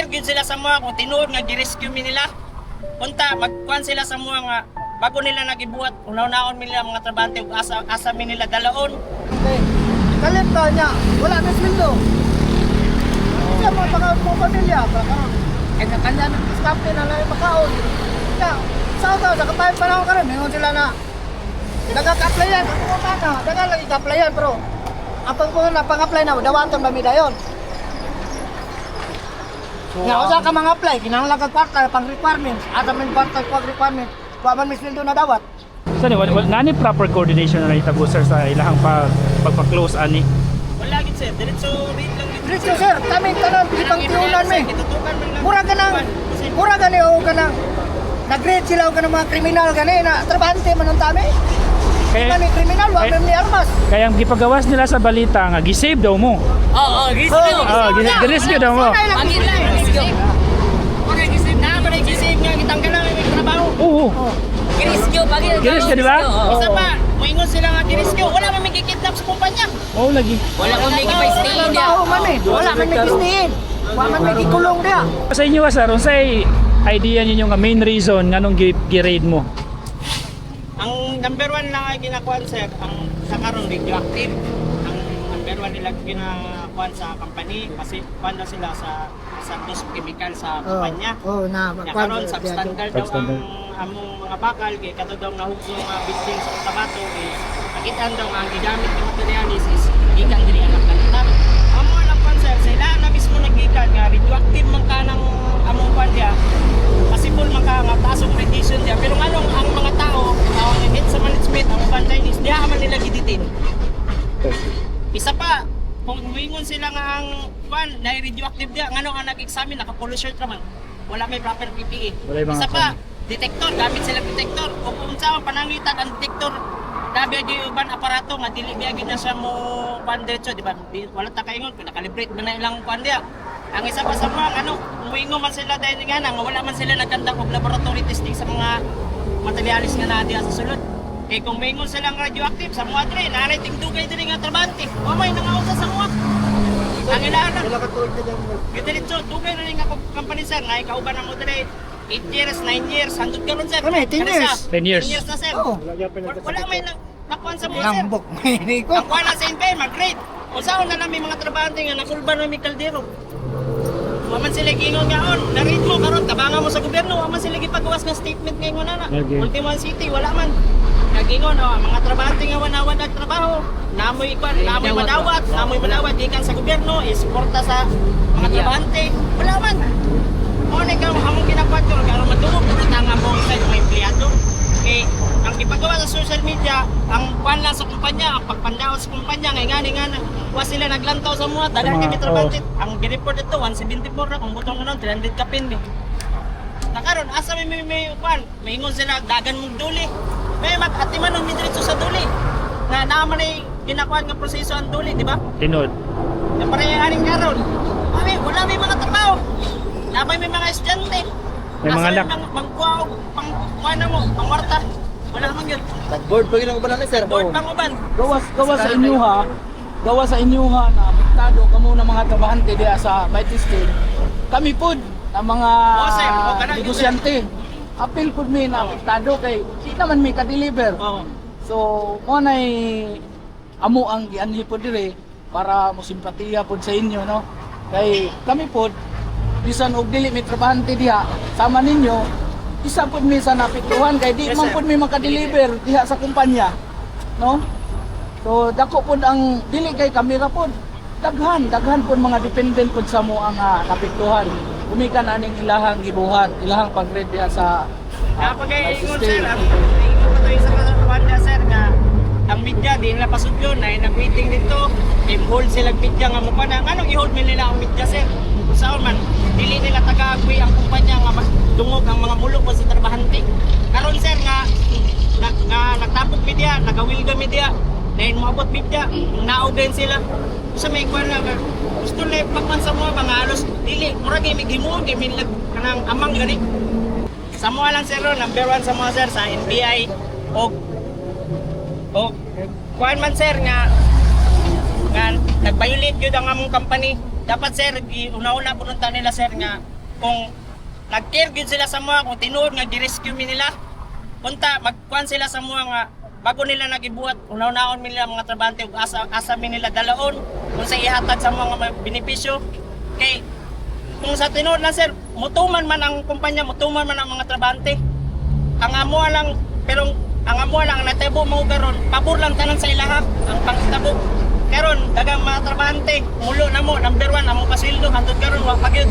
aware gyud sila sa mga kung tinuod nga gi-rescue mi nila. Punta magkuan sila sa mga nga bago nila nagibuhat, unaw-naon mi nila mga trabante ug asa mi nila dalaon. Okay. Kalit ka niya, wala na sweldo. Siya mga pamilya, karon. Eh kanya ng escape na lang makaon. Kaya, sa katayang panahon ka rin, mayroon sila na nagka-applyan, ang mga bata, daga lagi ka-applyan, pero apang po na pang-apply na, dawaton ba mi dayon. Nga, usa ka mga apply, kinahanglan kag kwarta pang requirements, at ang kwarta pag requirement, wa man mi sweldo na dawat. So nani proper coordination na itabo sir sa ilahang pagpa-close ani? Wala gid sir, diretso read lang gid. Diretso sir, kami tanan itang tiunan mi. Gitutukan man lang. Mura gani o kanang nag-grade sila o kanang mga kriminal gani na trabante man ang tami. Kaya ni kriminal wa man ni armas. Kaya ang gipagawas nila sa balita nga gisave daw mo. Oo, Girescue daw mo. Ang gisave. Okay, gisave na ba gisave nga gitanggal lang ang trabaho. Oo. Girescue pagi. Girescue di ba? Isa pa, moingon sila nga girescue, wala man migikidnap sa kumpanya. Oh lagi. Wala man migipaistayin dia. Wala man migistiin. Wa man migikulong dia. Sa inyo sir, unsay idea ninyo nga main reason nganong gi-raid mo? Ang number one lang ay ginakuan sir, ang sa karon radioactive. Ang number one nila ginakuan sa company kasi kuan na sila sa dos chemical sa kumpanya. Na Karon substandard daw ang among mga bakal kay kadto daw nahugso nga building sa Cotabato kay nakita daw nga ang gigamit ng materialis is gikan diri ang kalitan. Amo lang kuan sir, sila na mismo naggikan nga radioactive man kanang among kuan dia. Possible man ka nga taas ang radiation dia pero nganong ang mga tao ang hit sa management ang uban Chinese diha man nila giditin. Isa pa kung muingon sila nga ang kuan na radioactive dia nganong ang nag-examine naka-pollution raman. Wala may proper PPE. Isa pa detektor, gamit sila detektor. O kung saan panangitan ang detektor, dabi yung uban aparato, nga dili biya na siya mo pandiretso, di ba? Wala ta kaingon, pinakalibrate man na ilang pandiya. Ang isa pa sa mga, umuingo man sila dahil nga na, wala man sila nagkandak og laboratory testing sa mga materialis nga nadia sa sulod. Kaya kung maingon silang radioactive sa mga dre, nanay tingdugay diri nga trabante. O may nangausa sa mga. Ang ilaan na. Diretso, dugay na rin nga company sir, nga ikauban na mo dre. 8 years, 9 years, handog ka ron sir. Kami, 10 years. 10 years. 10 years na sir. Oo. Wala may nakuhan sa mga sir. Lambok may ko. Ang kuha na sa NPA, mag-grade. O saan na lang may mga trabahante nga nakulban na may kaldero. Waman sila gingon nga on, na-read mo karon tabangan mo sa gobyerno, waman sila gipagawas nga statement ngayon na. Okay. Ultimate City, wala man. Nagingon, mga trabahante nga wanawan nagtrabaho. Namoy madawat, gikan sa gobyerno, isuporta sa mga trabahante. Wala man. O ikaw among ginakwat ko karon madungog pud tanga mo sa mga empleyado. Eh ang gipagawa sa social media, ang kuan lang sa kumpanya, ang pagpandaot sa kumpanya ngay ngani nga wa sila naglantaw sa mga dagan kami trabante. Ang gi-report dito 174 na kung butong kanon 300 ka pin ni. Nakaron asa may kuan, maingon sila dagan mong duli. May mag-atiman ng diretso sa duli. Na naman ay ginakuan nga proseso ang duli, di ba? Tinod. Ya pareharing karon. Wala may mga trabaho. Labay may mga estudyante. May mga anak. Magkuha pang mo, pangwarta. Wala man yun. Board pa ilang uban na sir. Board pang uban. Gawas sa inyo ha. Gawas sa inyo ha na apektado kamo ng mga trabahante diya sa Mighty State. Kami pod ang mga sir. Kanang negosyante. Apil pod mi na apektado kay di naman mi ka-deliver. Oo. So mo nay amo ang gianhi pod dire para mo simpatiya pod sa inyo no. Kay kami pod bisan og dili mi trabahante diha sama ninyo isa pod mi sa napituhan kay di Yes, man sir. pod mi makadeliver diha sa kumpanya no. So dako pod ang dili kay kamera pod daghan pod mga dependent pod sa mo ang napituhan umikan aning ilahang gibuhat ilahang pag-read diha sa Kapag ay ingon system. sir, ingon pa tayo sa kawanda sir nga ang media di nila pasudlo na nag-meeting dito, i-hold sila media nga mukha na. Anong i-hold nila ang media sir? Kung saan man, dili nila taga-agwi ang kumpanya nga dungog ang mga mulok sa trabahante. Karon sir nga nagtapok media, nagawilga media, dahil moabot media, naogayin sila. Sa may kwan na, gusto na ipagman sa mga pangalos, dili, mura kayo may gimuon, kayo may kanang amang gani. Sa mga lang sir, number 1 sa mga sir, sa NBI, o kuhan man sir nga nag-violate yun ang among company. Dapat sir, una-una pununta nila sir nga kung nag-care gyud sila sa mga kung tinuod nga gi-rescue mi nila punta magkuan sila sa mga nga bago nila nagibuhat unaw-naon mi nila mga trabahante ug asa mi nila dalaon kung sa ihatag sa mga benepisyo kay kung sa tinuod na sir mutuman man ang kumpanya mutuman man ang mga trabahante ang amo lang pero ang amo lang natabo mo karon pabor lang tanan sa ilaha ang pangitabo karon dagang mga trabahante mulo na mo number 1 amo pasweldo hantod karon wa pagyud